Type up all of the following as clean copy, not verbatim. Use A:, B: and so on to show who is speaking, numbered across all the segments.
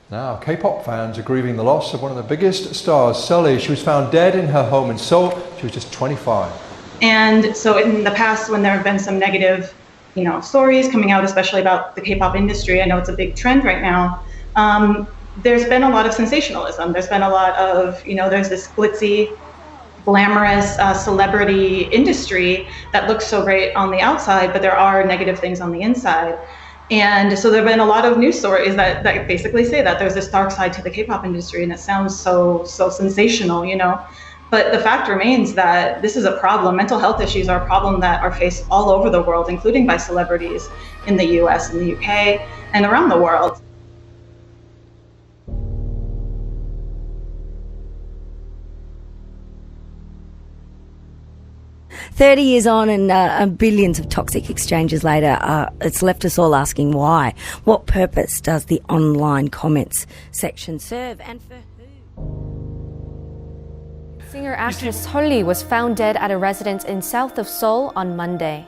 A: Now, K-pop fans are grieving the loss of one of the biggest stars, Sully. She was found dead in her home in Seoul. She was just 25.
B: And so in the past, when there have been some negative, stories coming out, especially about the K-pop industry, I know it's a big trend right now. There's been a lot of sensationalism. There's been a lot of, there's this glitzy, glamorous celebrity industry that looks so great on the outside, but there are negative things on the inside. And so there have been a lot of news stories that basically say that there's this dark side to the K-pop industry, and it sounds so sensational, But the fact remains that this is a problem. Mental health issues are a problem that are faced all over the world, including by celebrities in the US and the UK and around the world.
C: "30 years on and billions of toxic exchanges later, it's left us all asking why. What purpose does the online comments section serve, and for who?"
D: Singer-actress Sully was found dead at a residence in south of Seoul on Monday.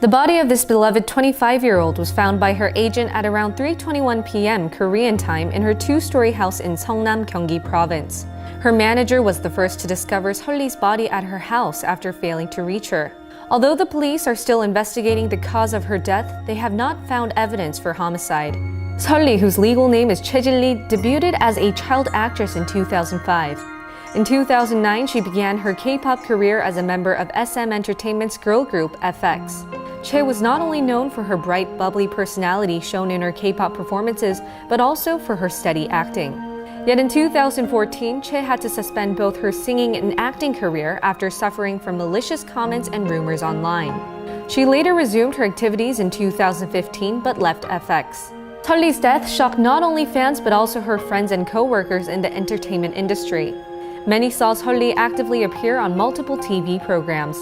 D: The body of this beloved 25-year-old was found by her agent at around 3:21 p.m. Korean time in her two-story house in Seongnam, Gyeonggi Province. Her manager was the first to discover Sully's body at her house after failing to reach her. Although the police are still investigating the cause of her death, they have not found evidence for homicide. Sully, whose legal name is Chejil-lee, debuted as a child actress in 2005. In 2009, she began her K-pop career as a member of SM Entertainment's girl group, FX. Che was not only known for her bright, bubbly personality shown in her K-pop performances, but also for her steady acting. Yet in 2014, Che had to suspend both her singing and acting career after suffering from malicious comments and rumors online. She later resumed her activities in 2015, but left FX. Sully's death shocked not only fans, but also her friends and co-workers in the entertainment industry. Many saw Sully actively appear on multiple TV programs.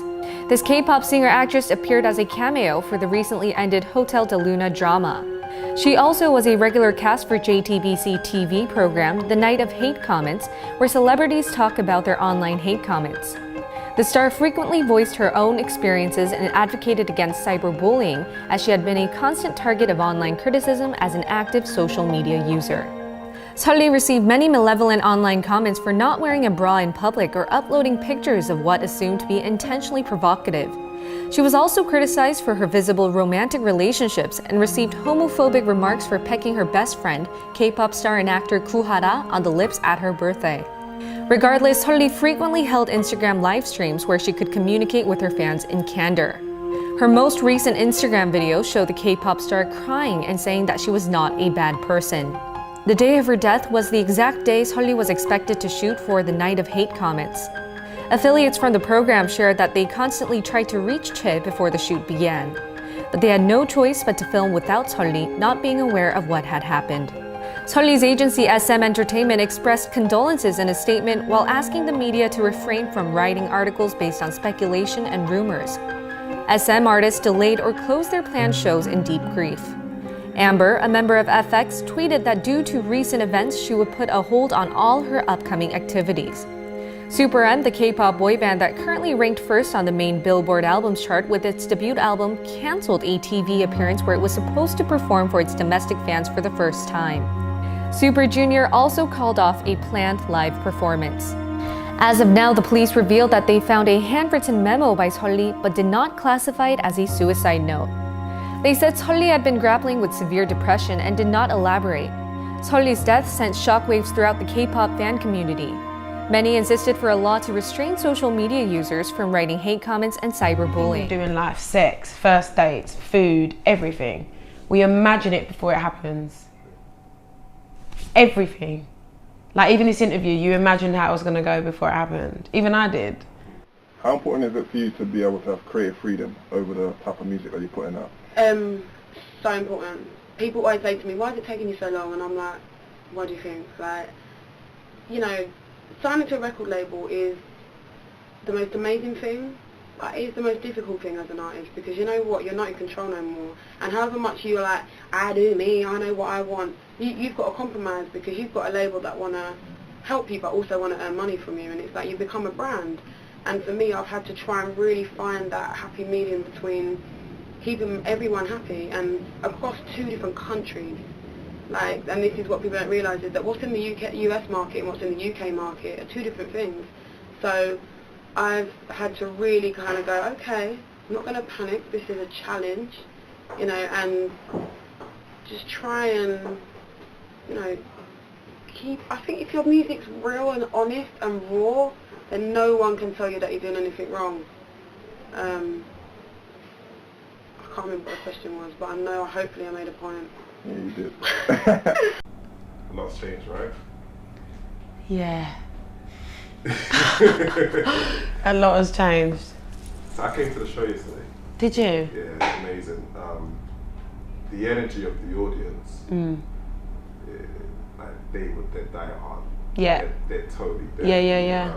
D: This K-pop singer-actress appeared as a cameo for the recently ended Hotel de Luna drama. She also was a regular cast for JTBC TV program The Night of Hate Comments, where celebrities talk about their online hate comments. The star frequently voiced her own experiences and advocated against cyberbullying, as she had been a constant target of online criticism as an active social media user. Sully received many malevolent online comments for not wearing a bra in public or uploading pictures of what assumed to be intentionally provocative. She was also criticized for her visible romantic relationships and received homophobic remarks for pecking her best friend, K-pop star and actor Kuhara, on the lips at her birthday. Regardless, Sully frequently held Instagram live streams where she could communicate with her fans in candor. Her most recent Instagram video showed the K-pop star crying and saying that she was not a bad person. The day of her death was the exact day Sully was expected to shoot for The Night of Hate Comments. Affiliates from the program shared that they constantly tried to reach Che before the shoot began. But they had no choice but to film without Sully, not being aware of what had happened. Sully's agency SM Entertainment expressed condolences in a statement while asking the media to refrain from writing articles based on speculation and rumors. SM artists delayed or closed their planned shows in deep grief. Amber, a member of FX, tweeted that due to recent events, she would put a hold on all her upcoming activities. Super M, the K-pop boy band that currently ranked first on the main Billboard albums chart with its debut album, canceled a TV appearance where it was supposed to perform for its domestic fans for the first time. Super Junior also called off a planned live performance. As of now, the police revealed that they found a handwritten memo by Sully but did not classify it as a suicide note. They said Sully had been grappling with severe depression and did not elaborate. Sully's death sent shockwaves throughout the K-pop fan community. Many insisted for a law to restrain social media users from writing hate comments and cyberbullying.
E: Doing life, sex, first dates, food, everything. We imagine it before it happens. Everything. Like even this interview, you imagined how it was going to go before it happened. Even I did.
F: How important is it for you to be able to have creative freedom over the type of music that you're putting out?
G: So important. People always say to me, why is it taking you so long? And I'm like, what do you think? Like, signing to a record label is the most amazing thing. Like, it's the most difficult thing as an artist because you know what, you're not in control no more. And however much you're like, I do me, I know what I want, you've got to compromise because you've got a label that want to help you but also want to earn money from you. And it's like you become a brand. And for me, I've had to try and really find that happy medium between keeping everyone happy and across 2 different countries. Like, and this is what people don't realise, is that what's in the US market and what's in the UK market are two different things. So I've had to really kind of go, okay, I'm not going to panic, this is a challenge, you know, and just try and, you know, I think if your music's real and honest and raw, then no one can tell you that you're doing anything wrong. I can't remember what the question was, but I know hopefully I made a point.
F: Yeah, you did. A lot's changed, right?
E: Yeah. A lot has changed.
F: So I came to the show yesterday.
E: Did you?
F: Yeah, it's amazing. The energy of the audience, they're die hard.
E: Yeah.
F: They're totally there.
E: Yeah.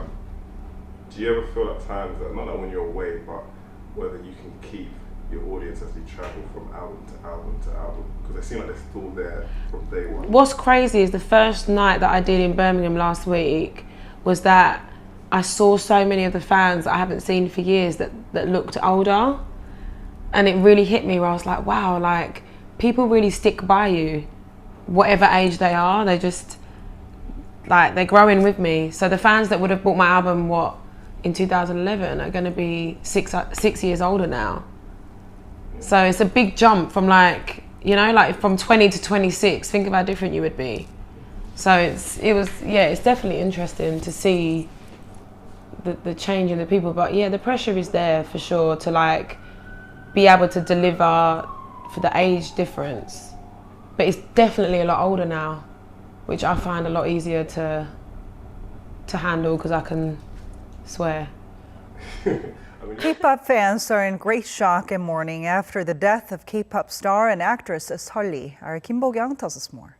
F: Do you ever feel at times that, not that when you're away, but whether you can keep your audience as they travel from album to album to album? Because they seem like they're still there from day one.
E: What's crazy is the first night that I did in Birmingham last week was that I saw so many of the fans that I haven't seen for years that looked older. And it really hit me where I was like, wow, like, people really stick by you, whatever age they are. They just, like, they're growing with me. So the fans that would have bought my album, in 2011 are going to be 6 years older now. So it's a big jump from, like, you know, like from 20 to 26. Think of how different you would be. So it's definitely interesting to see the change in the people. But yeah, the pressure is there for sure to, like, be able to deliver for the age difference. But it's definitely a lot older now, which I find a lot easier to handle because I can swear.
H: K-pop fans are in great shock and mourning after the death of K-pop star and actress Seolli. Our Kim Bo-kyung tells us more.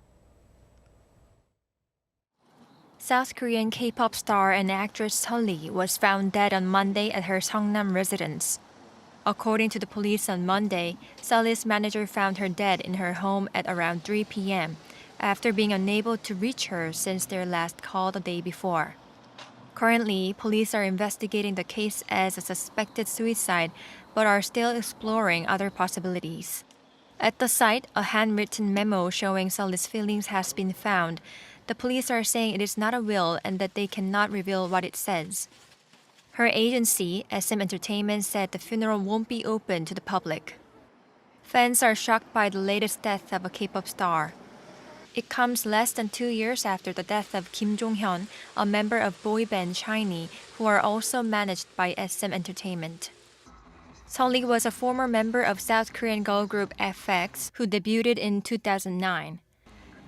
I: South Korean K-pop star and actress Seolli was found dead on Monday at her Seongnam residence. According to the police on Monday, Seolli's manager found her dead in her home at around 3 p.m. after being unable to reach her since their last call the day before. Currently, police are investigating the case as a suspected suicide, but are still exploring other possibilities. At the site, a handwritten memo showing Seolli's feelings has been found. The police are saying it is not a will and that they cannot reveal what it says. Her agency, SM Entertainment, said the funeral won't be open to the public. Fans are shocked by the latest death of a K-pop star. It comes less than 2 years after the death of Kim Jong-hyun, a member of boy band SHINee, who are also managed by SM Entertainment. Seolli was a former member of South Korean girl group FX, who debuted in 2009.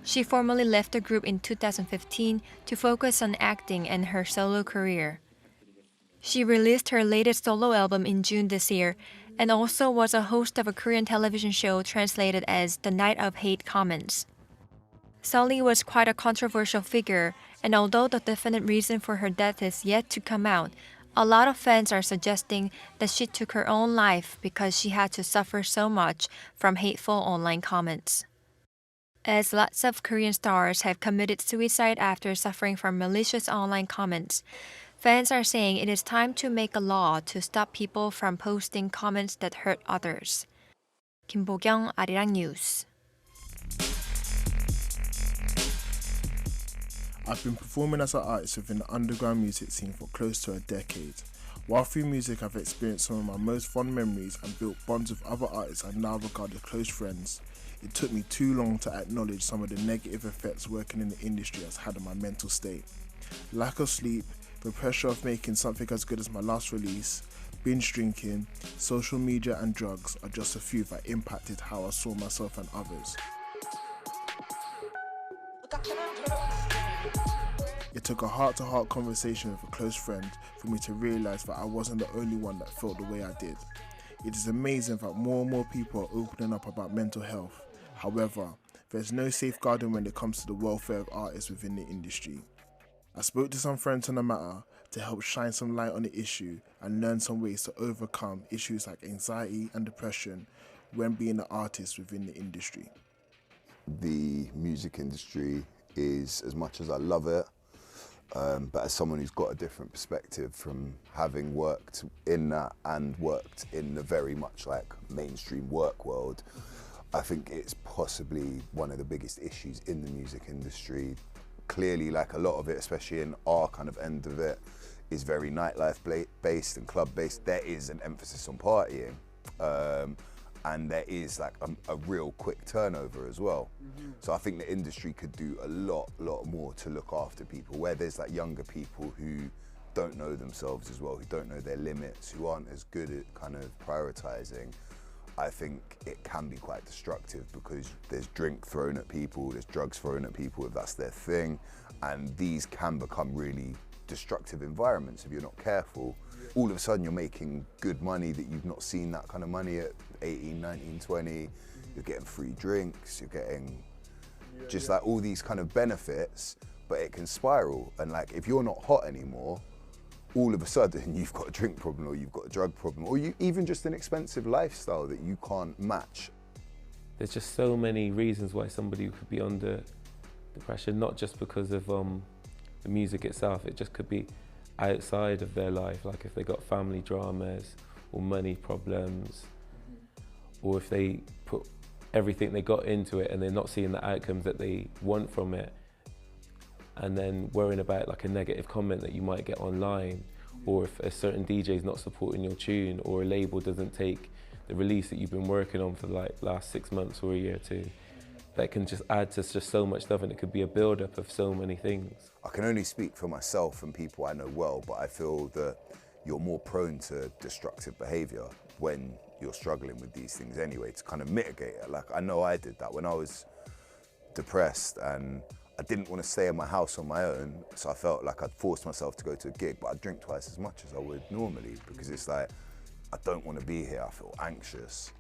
I: She formally left the group in 2015 to focus on acting and her solo career. She released her latest solo album in June this year and also was a host of a Korean television show translated as The Night of Hate Comments. Seolli was quite a controversial figure, and although the definite reason for her death is yet to come out, a lot of fans are suggesting that she took her own life because she had to suffer so much from hateful online comments. As lots of Korean stars have committed suicide after suffering from malicious online comments, fans are saying it is time to make a law to stop people from posting comments that hurt others. Kim Bo-kyung, Arirang News.
J: I've been performing as an artist within the underground music scene for close to a decade. While through music I've experienced some of my most fond memories and built bonds with other artists I now regard as close friends, it took me too long to acknowledge some of the negative effects working in the industry has had on my mental state. Lack of sleep, the pressure of making something as good as my last release, binge drinking, social media and drugs are just a few that impacted how I saw myself and others. It took a heart-to-heart conversation with a close friend for me to realise that I wasn't the only one that felt the way I did. It is amazing that more and more people are opening up about mental health. However, there's no safeguarding when it comes to the welfare of artists within the industry. I spoke to some friends on the matter to help shine some light on the issue and learn some ways to overcome issues like anxiety and depression when being an artist within the industry.
K: The music industry is, as much as I love it, but as someone who's got a different perspective from having worked in that and worked in the very much like mainstream work world, I think it's possibly one of the biggest issues in the music industry. Clearly, like a lot of it, especially in our kind of end of it, is very nightlife based and club based. There is an emphasis on partying, and there is like a real quick turnover as well. So I think the industry could do a lot more to look after people, where there's like younger people who don't know themselves as well, who don't know their limits, who aren't as good at kind of prioritizing. I think it can be quite destructive because there's drink thrown at people, there's drugs thrown at people if that's their thing, and these can become really destructive environments if you're not careful. All of a sudden you're making good money that you've not seen that kind of money at 18, 19, 20. You're getting free drinks, you're getting just like all these kind of benefits, but it can spiral. And like if you're not hot anymore, all of a sudden you've got a drink problem or you've got a drug problem or you even just an expensive lifestyle that you can't match.
L: There's just so many reasons why somebody could be under depression, not just because of the music itself. It just could be outside of their life, like if they got family dramas or money problems, or if they put everything they got into it and they're not seeing the outcomes that they want from it, and then worrying about like a negative comment that you might get online, or if a certain DJ is not supporting your tune, or a label doesn't take the release that you've been working on for like last 6 months or a year or two. That can just add to just so much stuff, and it could be a build-up of so many things.
K: I can only speak for myself and people I know well, but I feel that you're more prone to destructive behaviour when you're struggling with these things anyway, to kind of mitigate it. Like I know I did that when I was depressed and I didn't want to stay in my house on my own, so I felt like I'd forced myself to go to a gig, but I'd drink twice as much as I would normally because it's like, I don't want to be here, I feel anxious.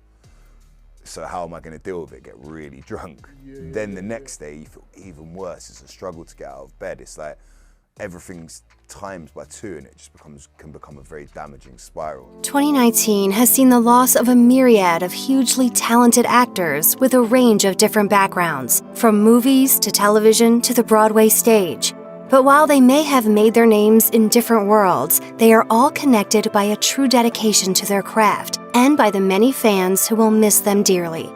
K: So how am I going to deal with it? Get really drunk. Then the next day you feel even worse. It's a struggle to get out of bed. It's like everything's times by 2 and it just can become a very damaging spiral.
M: 2019 has seen the loss of a myriad of hugely talented actors with a range of different backgrounds, from movies to television to the Broadway stage. But while they may have made their names in different worlds, they are all connected by a true dedication to their craft and by the many fans who will miss them dearly.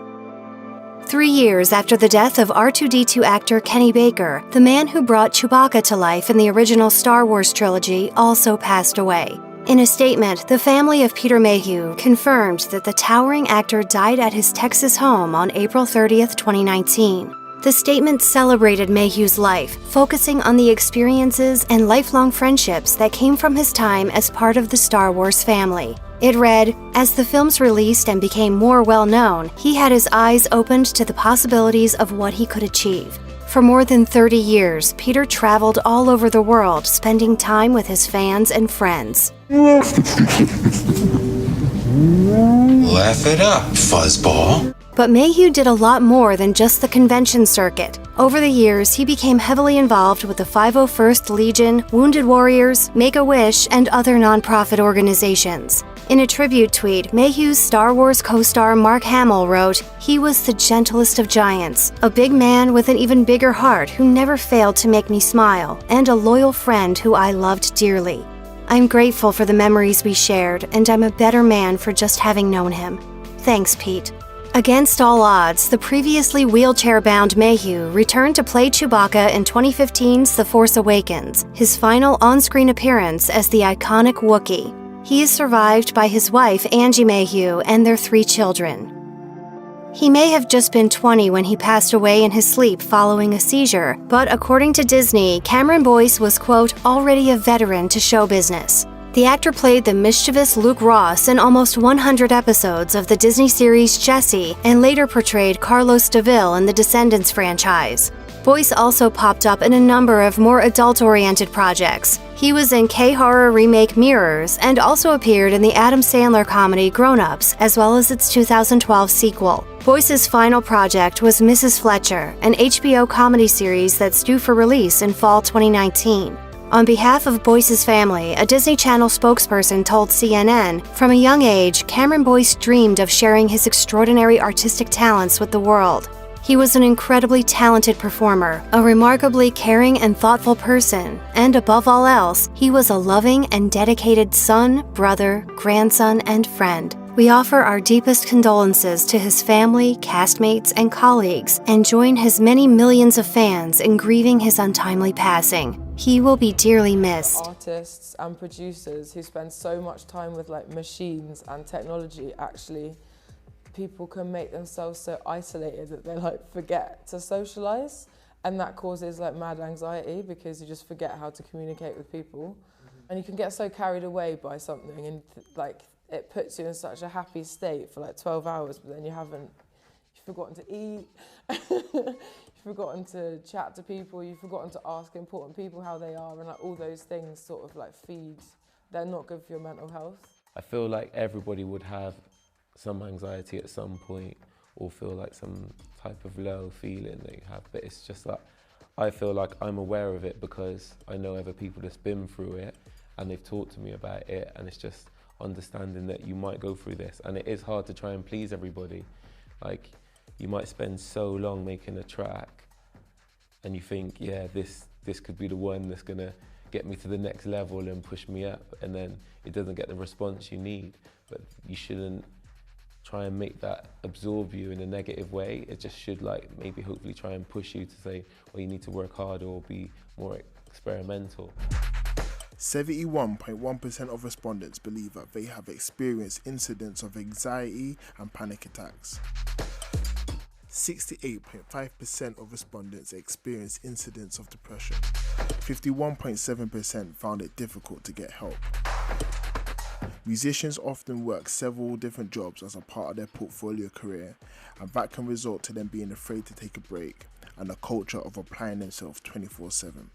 M: 3 years after the death of R2-D2 actor Kenny Baker, the man who brought Chewbacca to life in the original Star Wars trilogy also passed away. In a statement, the family of Peter Mayhew confirmed that the towering actor died at his Texas home on April 30th, 2019. The statement celebrated Mayhew's life, focusing on the experiences and lifelong friendships that came from his time as part of the Star Wars family. It read, as the films released and became more well-known, he had his eyes opened to the possibilities of what he could achieve. For more than 30 years, Peter traveled all over the world, spending time with his fans and friends.
N: Laugh it up, fuzzball.
M: But Mayhew did a lot more than just the convention circuit. Over the years, he became heavily involved with the 501st Legion, Wounded Warriors, Make-A-Wish, and other nonprofit organizations. In a tribute tweet, Mayhew's Star Wars co-star Mark Hamill wrote, "He was the gentlest of giants, a big man with an even bigger heart who never failed to make me smile, and a loyal friend who I loved dearly. I'm grateful for the memories we shared, and I'm a better man for just having known him. Thanks, Pete." Against all odds, the previously wheelchair-bound Mayhew returned to play Chewbacca in 2015's The Force Awakens, his final on-screen appearance as the iconic Wookiee. He is survived by his wife, Angie Mayhew, and their 3 children. He may have just been 20 when he passed away in his sleep following a seizure, but according to Disney, Cameron Boyce was, quote, already a veteran to show business. The actor played the mischievous Luke Ross in almost 100 episodes of the Disney series Jessie and later portrayed Carlos DeVille in the Descendants franchise. Boyce also popped up in a number of more adult-oriented projects. He was in K-horror remake Mirrors and also appeared in the Adam Sandler comedy Grown Ups, as well as its 2012 sequel. Boyce's final project was Mrs. Fletcher, an HBO comedy series that's due for release in fall 2019. On behalf of Boyce's family, a Disney Channel spokesperson told CNN, from a young age, Cameron Boyce dreamed of sharing his extraordinary artistic talents with the world. He was an incredibly talented performer, a remarkably caring and thoughtful person, and above all else, he was a loving and dedicated son, brother, grandson, and friend. We offer our deepest condolences to his family, castmates, and colleagues, and join his many millions of fans in grieving his untimely passing. He will be dearly missed.
E: Artists and producers who spend so much time with like machines and technology, actually, people can make themselves so isolated that they like forget to socialize, and that causes like mad anxiety because you just forget how to communicate with people. And you can get so carried away by something and like it puts you in such a happy state for like 12 hours, but then you've forgotten to eat, you've forgotten to chat to people, you've forgotten to ask important people how they are, and like all those things sort of like they're not good for your mental health.
L: I feel like everybody would have some anxiety at some point or feel like some type of low feeling that you have, but it's just like, I feel like I'm aware of it because I know other people that's been through it and they've talked to me about it, and it's just understanding that you might go through this, and it is hard to try and please everybody. Like, you might spend so long making a track and you think, yeah, this could be the one that's gonna get me to the next level and push me up, and then it doesn't get the response you need. But you shouldn't try and make that absorb you in a negative way. It just should like maybe hopefully try and push you to say, well, you need to work harder or be more experimental.
J: 71.1% of respondents believe that they have experienced incidents of anxiety and panic attacks. 68.5% of respondents experienced incidents of depression. 51.7% found it difficult to get help. Musicians often work several different jobs as a part of their portfolio career, and that can result to them being afraid to take a break and a culture of applying themselves 24/7.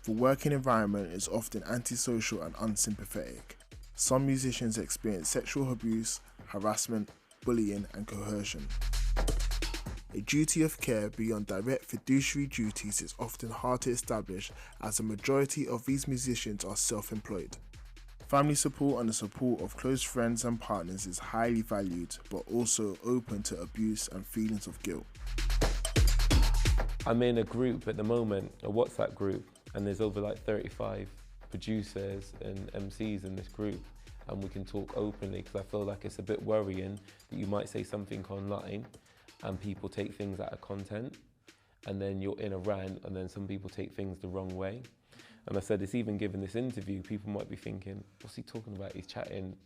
J: The working environment is often antisocial and unsympathetic. Some musicians experience sexual abuse, harassment, bullying, and coercion. A duty of care beyond direct fiduciary duties is often hard to establish, as the majority of these musicians are self-employed. Family support and the support of close friends and partners is highly valued, but also open to abuse and feelings of guilt.
L: I'm in a group at the moment, a WhatsApp group, and there's over like 35 producers and MCs in this group, and we can talk openly, because I feel like it's a bit worrying that you might say something online and people take things out of content, and then you're in a rant and then some people take things the wrong way. And I said, it's even given this interview, people might be thinking, what's he talking about? He's chatting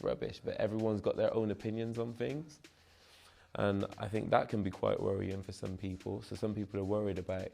L: rubbish, but everyone's got their own opinions on things. And I think that can be quite worrying for some people. So some people are worried about